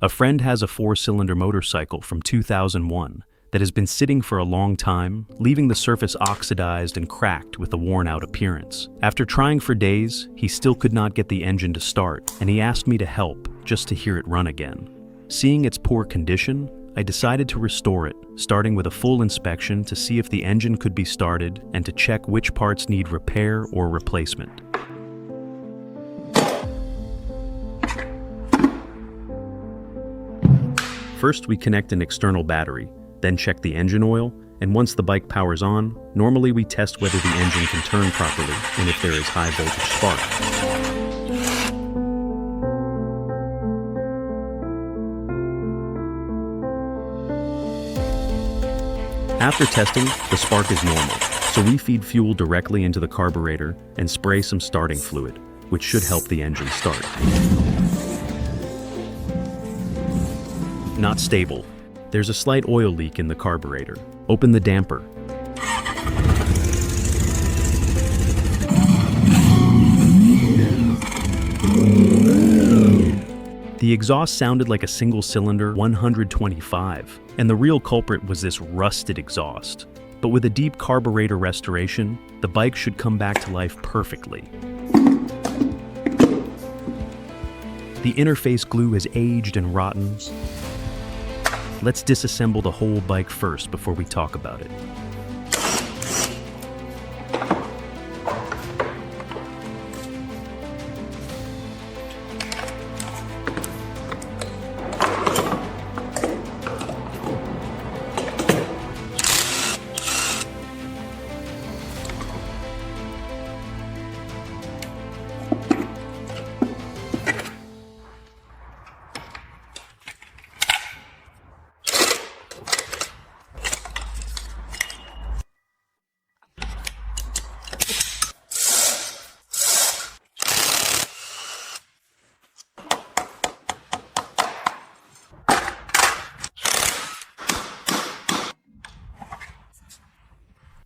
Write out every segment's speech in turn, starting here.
A friend has a 4-cylinder motorcycle from 2001 that has been sitting for a long time, leaving the surface oxidized and cracked with a worn-out appearance. After trying for days, he still could not get the engine to start, and he asked me to help just to hear it run again. Seeing its poor condition, I decided to restore it, starting with a full inspection to see if the engine could be started and to check which parts need repair or replacement. First, we connect an external battery, then check the engine oil, and once the bike powers on, normally we test whether the engine can turn properly and if there is high voltage spark. After testing, the spark is normal, so we feed fuel directly into the carburetor and spray some starting fluid, which should help the engine start. Not stable. There's a slight oil leak in the carburetor. Open the damper. The exhaust sounded like a single-cylinder 125, and the real culprit was this rusted exhaust. But with a deep carburetor restoration, the bike should come back to life perfectly. The interface glue is aged and rotten. Let's disassemble the whole bike first before we talk about it.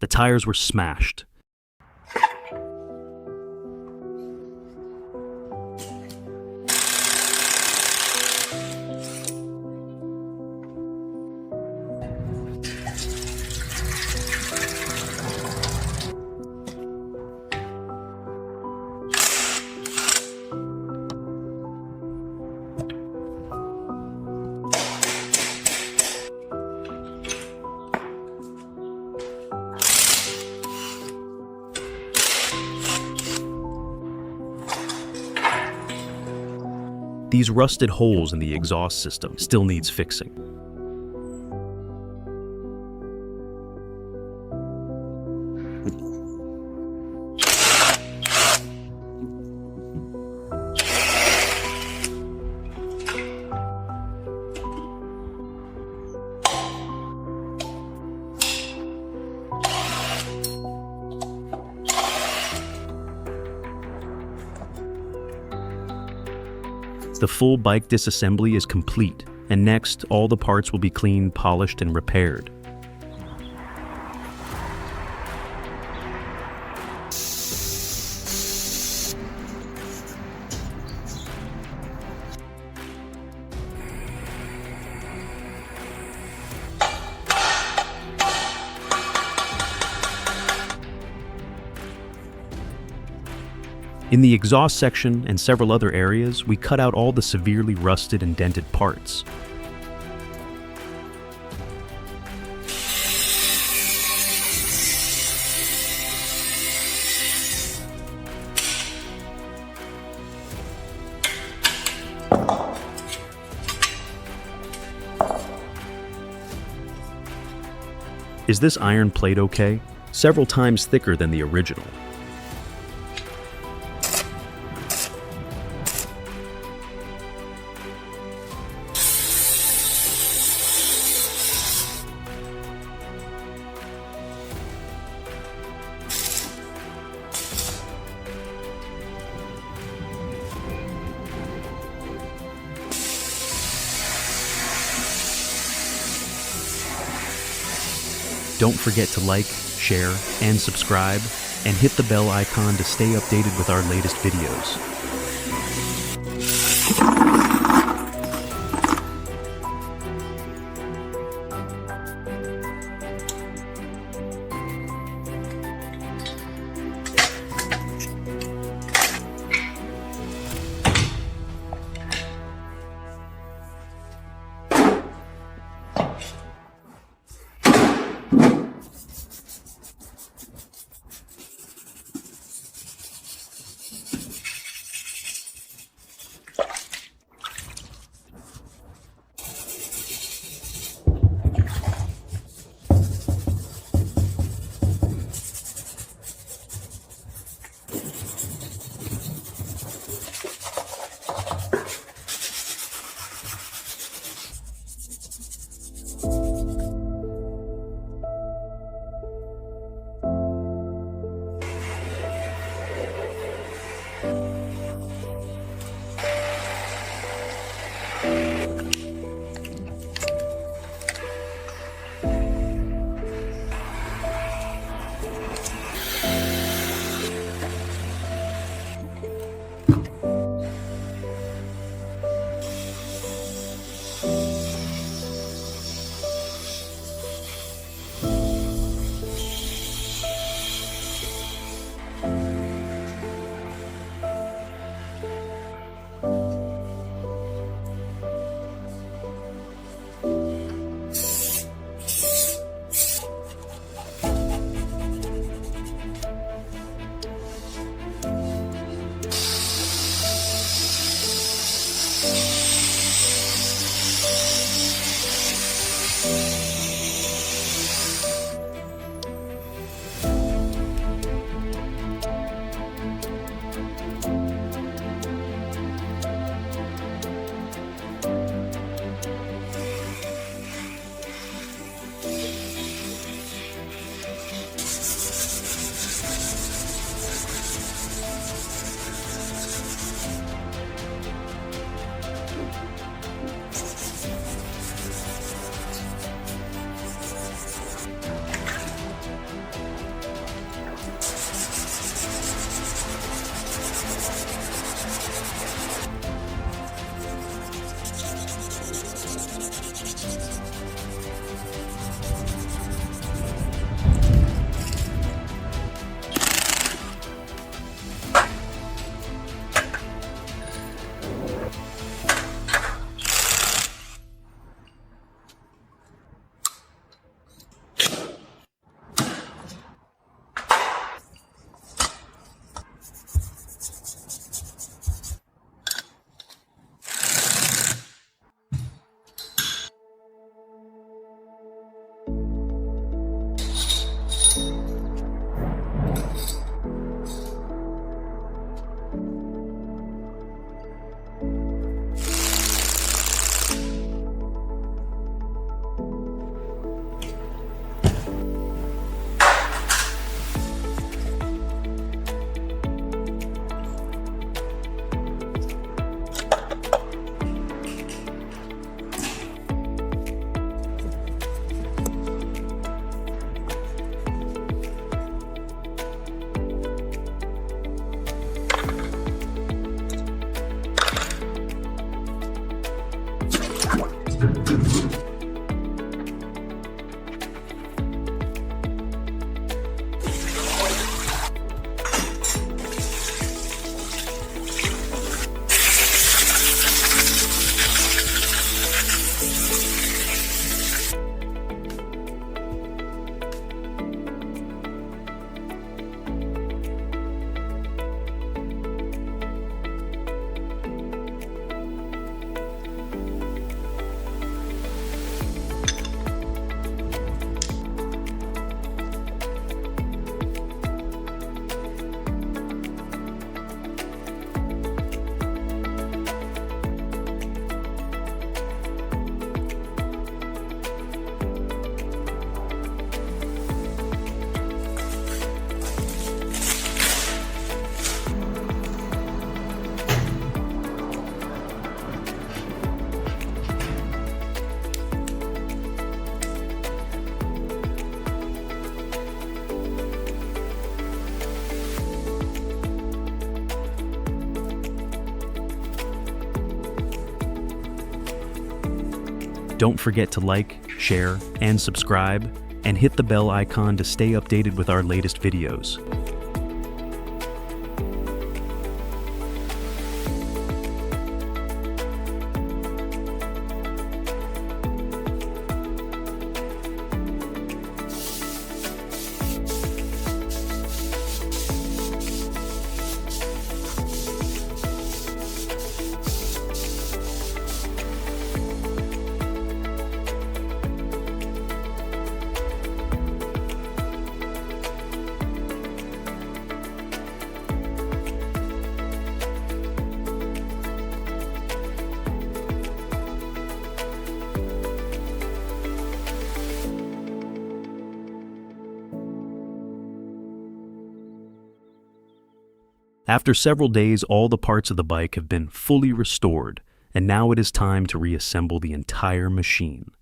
The tires were smashed. These rusted holes in the exhaust system still needs fixing. The full bike disassembly is complete, and next, all the parts will be cleaned, polished, and repaired. In the exhaust section and several other areas, we cut out all the severely rusted and dented parts. Is this iron plate okay? Several times thicker than the original. Don't forget to like, share, and subscribe, and hit the bell icon to stay updated with our latest videos. Don't forget to like, share, and subscribe, and hit the bell icon to stay updated with our latest videos. After several days, all the parts of the bike have been fully restored, and now it is time to reassemble the entire machine.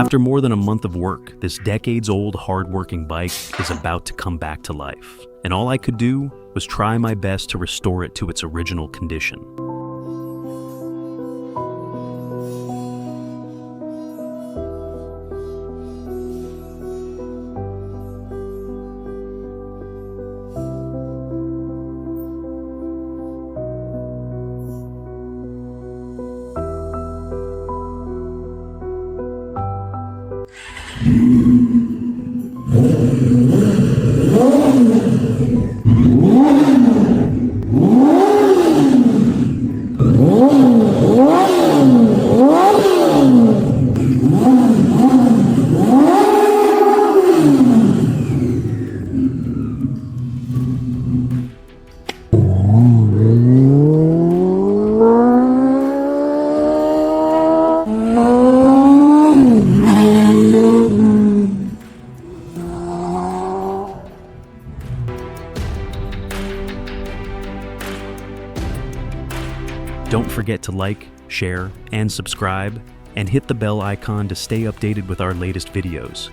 After more than a month of work, this decades-old hard-working bike is about to come back to life. And all I could do was try my best to restore it to its original condition. Don't forget to like, share, and subscribe, and hit the bell icon to stay updated with our latest videos.